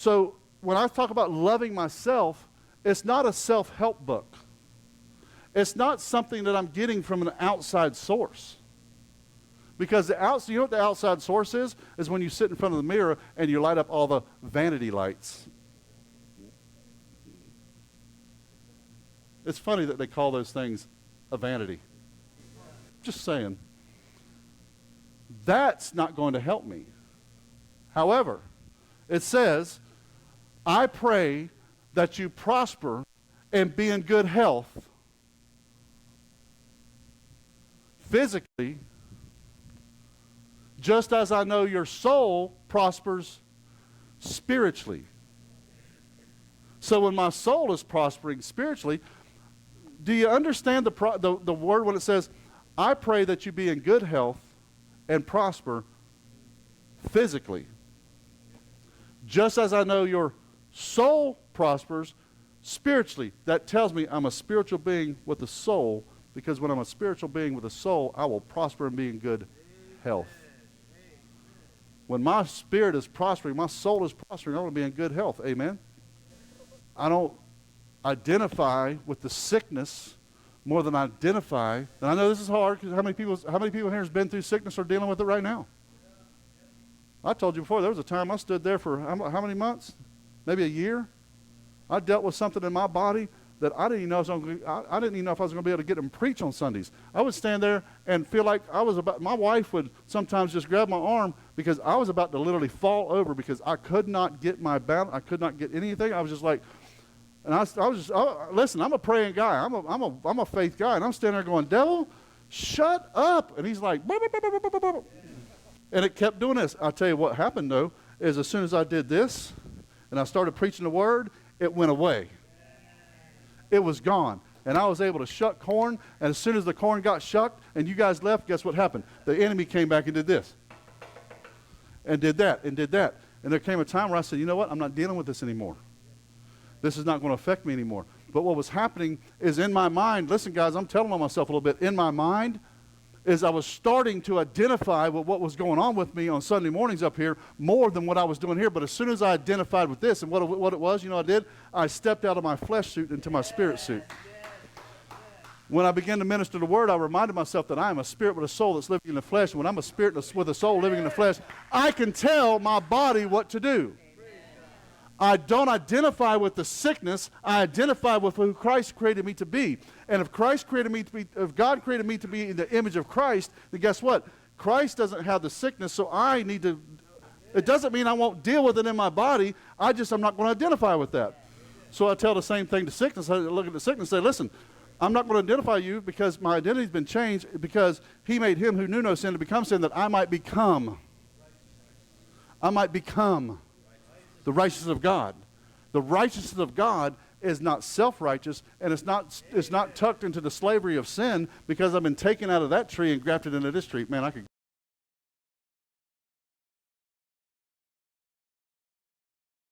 So when I talk about loving myself, it's not a self-help book. It's not something that I'm getting from an outside source. Because you know what the outside source is? Is when you sit in front of the mirror and you light up all the vanity lights. It's funny that they call those things a vanity. Just saying. That's not going to help me. However, it says, I pray that you prosper and be in good health physically, just as I know your soul prospers spiritually. So when my soul is prospering spiritually, do you understand the word when it says, I pray that you be in good health and prosper physically, just as I know your soul prospers spiritually? That tells me I'm a spiritual being with a soul, because when I'm a spiritual being with a soul, I will prosper and be in good health. When my spirit is prospering, my soul is prospering, I want to be in good health. Amen? I don't identify with the sickness more than I identify. And I know this is hard, because how many people in here has been through sickness or dealing with it right now? I told you before, there was a time I stood there for how many months? Maybe a year. I dealt with something in my body that I didn't even know I didn't even know if I was going to be able to get them preach on Sundays. I would stand there and feel like my wife would sometimes just grab my arm, because I was about to literally fall over, because I could not get my balance. I could not get anything. I was just like, and I was just, listen, I'm a praying guy. I'm a faith guy. And I'm standing there going, devil, shut up. And he's like, bah, bah, bah, bah, bah, bah, bah. And it kept doing this. I'll tell you what happened, though, is as soon as I did this and I started preaching the word, it went away. It was gone. And I was able to shuck corn, and as soon as the corn got shucked and you guys left, guess what happened? The enemy came back and did this. And did that, and did that. And there came a time where I said, you know what? I'm not dealing with this anymore. This is not going to affect me anymore. But what was happening is in my mind, listen guys, I'm telling on myself a little bit, in my mind, is I was starting to identify with what was going on with me on Sunday mornings up here more than what I was doing here. But as soon as I identified with this and what it was, you know what I did? I stepped out of my flesh suit into my spirit suit. When I began to minister the word, I reminded myself that I am a spirit with a soul that's living in the flesh. And when I'm a spirit with a soul living in the flesh, I can tell my body what to do. I don't identify with the sickness. I identify with who Christ created me to be. And if God created me to be in the image of Christ, then guess what? Christ doesn't have the sickness, so I need to. It doesn't mean I won't deal with it in my body. I'm not going to identify with that. So I tell the same thing to sickness. I look at the sickness and say, listen, I'm not going to identify you, because my identity's been changed, because he made him who knew no sin to become sin, that I might become the righteousness of God. The righteousness of God is not self-righteous, and it's not tucked into the slavery of sin, because I've been taken out of that tree and grafted into this tree. Man, I could